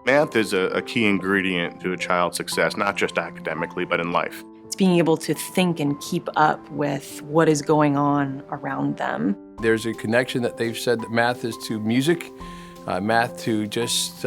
Math is a key ingredient to a child's success, not just academically, but in life. It's being able to think and keep up with what is going on around them. There's a connection that they've said that math is to music, math to just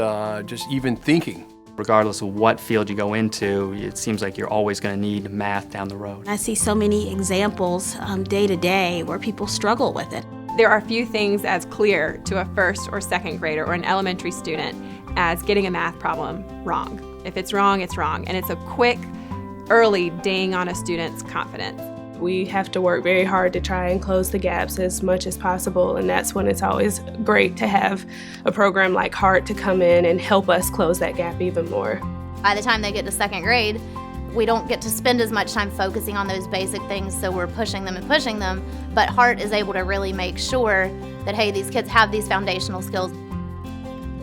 even thinking. Regardless of what field you go into, it seems like you're always going to need math down the road. I see so many examples day to day where people struggle with it. There are few things as clear to a first or second grader or an elementary student as getting a math problem wrong. If it's wrong, it's wrong. And it's a quick, early ding on a student's confidence. We have to work very hard to try and close the gaps as much as possible, and that's when it's always great to have a program like HEART to come in and help us close that gap even more. By the time they get to second grade, we don't get to spend as much time focusing on those basic things, so we're pushing them, but HEART is able to really make sure that, hey, these kids have these foundational skills.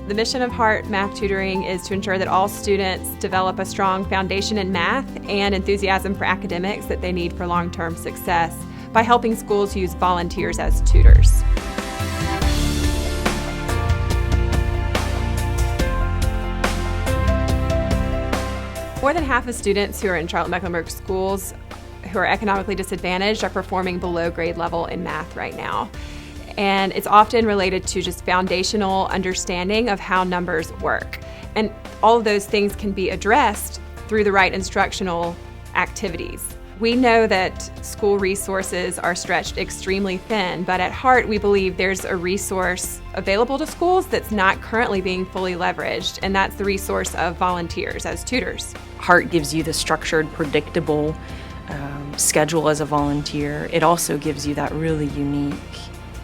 The mission of HEART Math Tutoring is to ensure that all students develop a strong foundation in math and enthusiasm for academics that they need for long-term success by helping schools use volunteers as tutors. More than half of students who are in Charlotte-Mecklenburg Schools who are economically disadvantaged are performing below grade level in math right now. And it's often related to just foundational understanding of how numbers work. And all of those things can be addressed through the right instructional activities. We know that school resources are stretched extremely thin, but at HEART we believe there's a resource available to schools that's not currently being fully leveraged, and that's the resource of volunteers as tutors. HEART gives you the structured, predictable schedule as a volunteer. It also gives you that really unique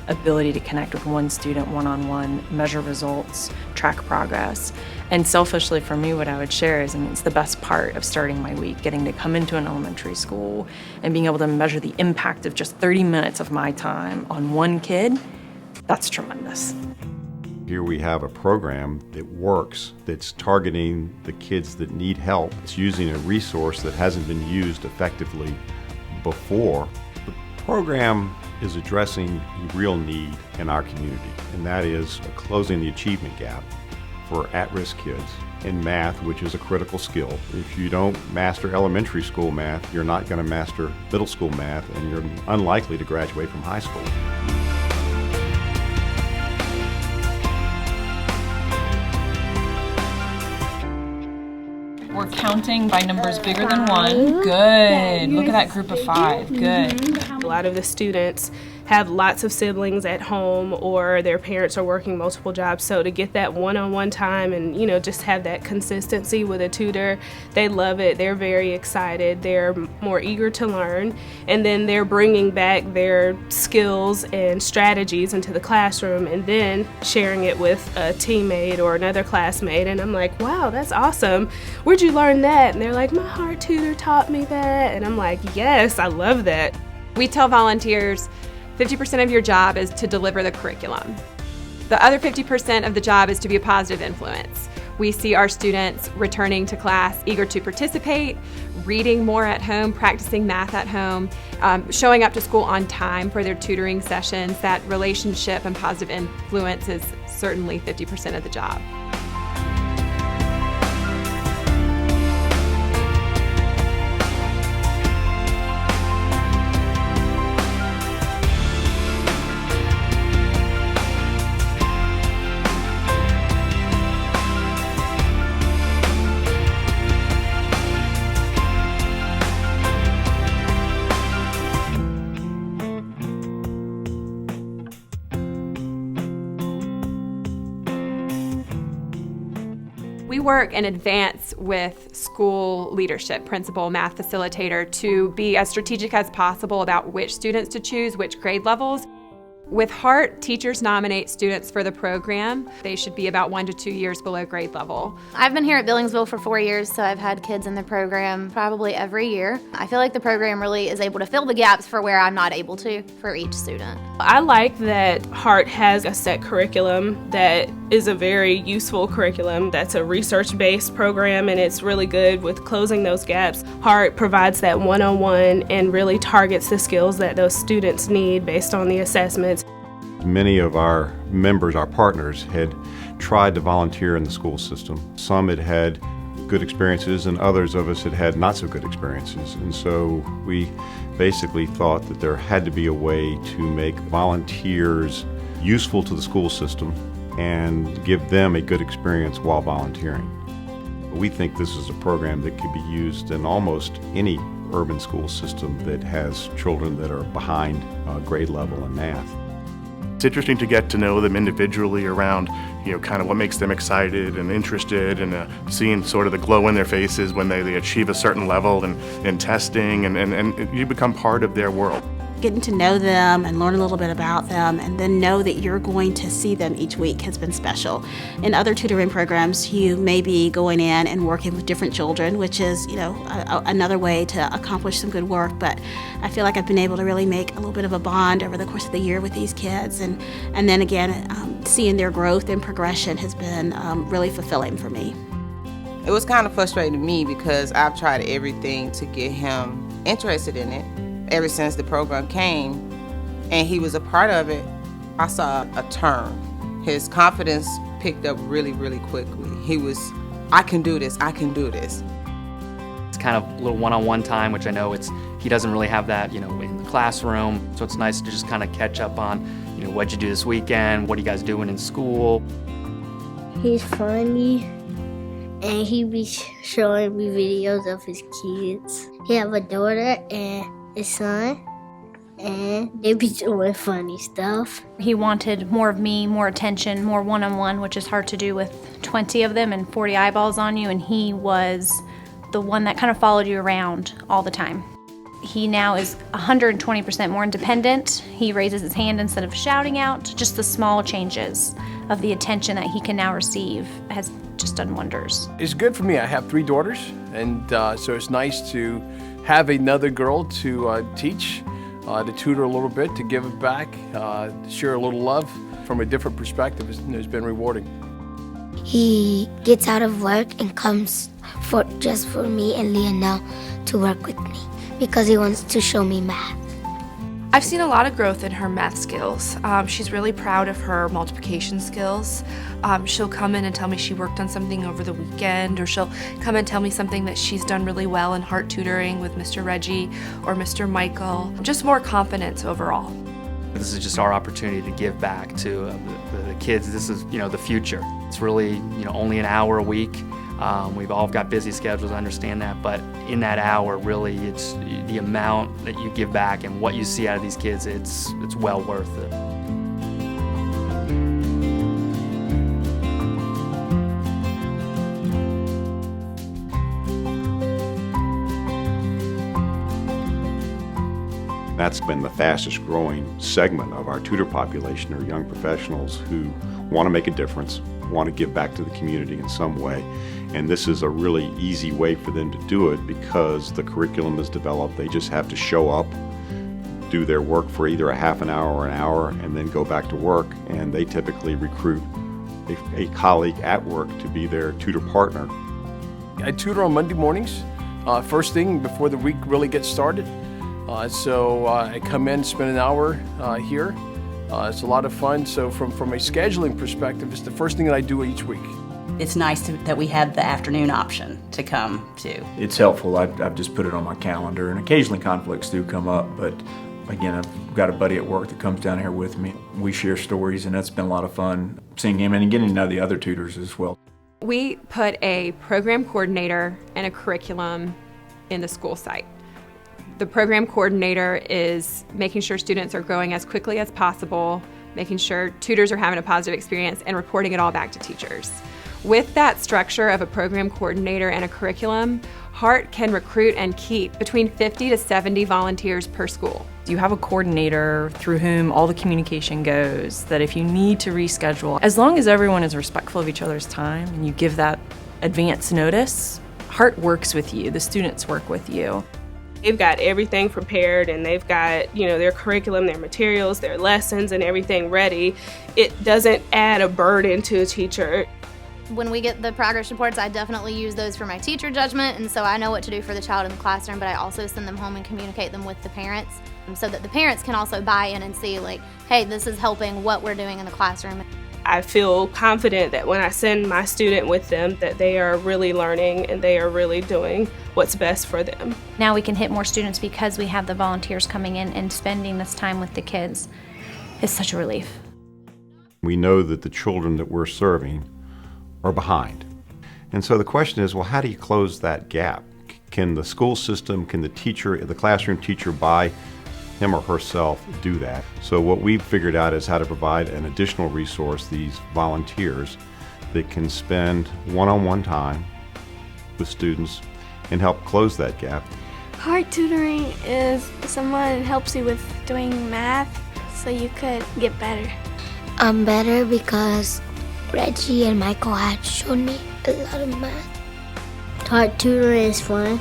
ability to connect with one student one-on-one, measure results, track progress. And selfishly for me, what I would share is, it's the best part of starting my week, getting to come into an elementary school and being able to measure the impact of just 30 minutes of my time on one kid. That's tremendous. Here we have a program that works, that's targeting the kids that need help. It's using a resource that hasn't been used effectively before. The program is addressing a real need in our community, and that is closing the achievement gap for at-risk kids in math, which is a critical skill. If you don't master elementary school math, you're not going to master middle school math, and you're unlikely to graduate from high school. We're counting by numbers bigger than 1. Good. Look at that group of 5. Good. A lot of the students have lots of siblings at home, or their parents are working multiple jobs, so to get that one-on-one time and just have that consistency with a tutor, they love it. They're very excited. They're more eager to learn, and then they're bringing back their skills and strategies into the classroom and then sharing it with a teammate or another classmate, and I'm like, wow, that's awesome. Where'd you learn that? And they're like, my HEART tutor taught me that, and I'm like, yes, I love that. We tell volunteers 50% of your job is to deliver the curriculum. The other 50% of the job is to be a positive influence. We see our students returning to class eager to participate, reading more at home, practicing math at home, showing up to school on time for their tutoring sessions. That relationship and positive influence is certainly 50% of the job. We work in advance with school leadership, principal, math facilitator, to be as strategic as possible about which students to choose, which grade levels. With HEART, teachers nominate students for the program. They should be about 1 to 2 years below grade level. I've been here at Billingsville for 4 years, so I've had kids in the program probably every year. I feel like the program really is able to fill the gaps for where I'm not able to for each student. I like that HEART has a set curriculum that is a very useful curriculum. That's a research-based program, and it's really good with closing those gaps. HEART provides that one-on-one and really targets the skills that those students need based on the assessments. Many of our members, our partners, had tried to volunteer in the school system. Some had had good experiences and others of us had had not so good experiences. And so we basically thought that there had to be a way to make volunteers useful to the school system and give them a good experience while volunteering. We think this is a program that could be used in almost any urban school system that has children that are behind grade level in math. It's interesting to get to know them individually around, kind of what makes them excited and interested, and seeing sort of the glow in their faces when they achieve a certain level in testing, and you become part of their world. Getting to know them and learn a little bit about them and then know that you're going to see them each week has been special. In other tutoring programs, you may be going in and working with different children, which is, another way to accomplish some good work, but I feel like I've been able to really make a little bit of a bond over the course of the year with these kids, and then again, seeing their growth and progression has been really fulfilling for me. It was kind of frustrating to me because I've tried everything to get him interested in it. Ever since the program came and he was a part of it, I saw a turn. His confidence picked up really, really quickly. He was, I can do this, I can do this. It's kind of a little one-on-one time, which I know he doesn't really have that, in the classroom. So it's nice to just kind of catch up on, what'd you do this weekend? What are you guys doing in school? He's funny, and he be showing me videos of his kids. He have a daughter and his son, and they be doing funny stuff. He wanted more of me, more attention, more one-on-one, which is hard to do with 20 of them and 40 eyeballs on you, and he was the one that kind of followed you around all the time. He now is 120% more independent. He raises his hand instead of shouting out. Just the small changes of the attention that he can now receive has just done wonders. It's good for me. I have 3 daughters, and so it's nice to have another girl to teach, to tutor a little bit, to give it back, to share a little love from a different perspective. It's been rewarding. He gets out of work and comes just for me and Leonel to work with me because he wants to show me math. I've seen a lot of growth in her math skills. She's really proud of her multiplication skills. She'll come in and tell me she worked on something over the weekend, or she'll come and tell me something that she's done really well in heart tutoring with Mr. Reggie or Mr. Michael. Just more confidence overall. This is just our opportunity to give back to the kids. This is, the future. It's really, only an hour a week. We've all got busy schedules, I understand that, but in that hour, really, it's the amount that you give back and what you see out of these kids, it's well worth it. That's been the fastest growing segment of our tutor population, are young professionals who want to make a difference, want to give back to the community in some way. And this is a really easy way for them to do it because the curriculum is developed. They just have to show up, do their work for either a half an hour or an hour, and then go back to work. And they typically recruit a colleague at work to be their tutor partner. I tutor on Monday mornings, first thing before the week really gets started. So I come in, spend an hour here. It's a lot of fun. So from a scheduling perspective, it's the first thing that I do each week. It's nice that we have the afternoon option to come to. It's helpful. I've just put it on my calendar, and occasionally conflicts do come up, but again, I've got a buddy at work that comes down here with me. We share stories, and that's been a lot of fun seeing him and getting to know the other tutors as well. We put a program coordinator and a curriculum in the school site. The program coordinator is making sure students are growing as quickly as possible, making sure tutors are having a positive experience, and reporting it all back to teachers. With that structure of a program coordinator and a curriculum, HEART can recruit and keep between 50 to 70 volunteers per school. You have a coordinator through whom all the communication goes, that if you need to reschedule, as long as everyone is respectful of each other's time and you give that advance notice, HEART works with you, the students work with you. They've got everything prepared, and they've got, their curriculum, their materials, their lessons, and everything ready. It doesn't add a burden to a teacher. When we get the progress reports, I definitely use those for my teacher judgment, and so I know what to do for the child in the classroom, but I also send them home and communicate them with the parents so that the parents can also buy in and see, like, hey, this is helping what we're doing in the classroom. I feel confident that when I send my student with them, that they are really learning and they are really doing what's best for them. Now we can hit more students because we have the volunteers coming in and spending this time with the kids. It's such a relief. We know that the children that we're serving are behind. And so the question is, well, how do you close that gap? Can the school system, can the teacher, the classroom teacher by him or herself do that? So what we've figured out is how to provide an additional resource, these volunteers that can spend one-on-one time with students and help close that gap. Hard tutoring is someone who helps you with doing math so you could get better. I'm better because Reggie and Michael had shown me a lot of math. Hard tutoring is fun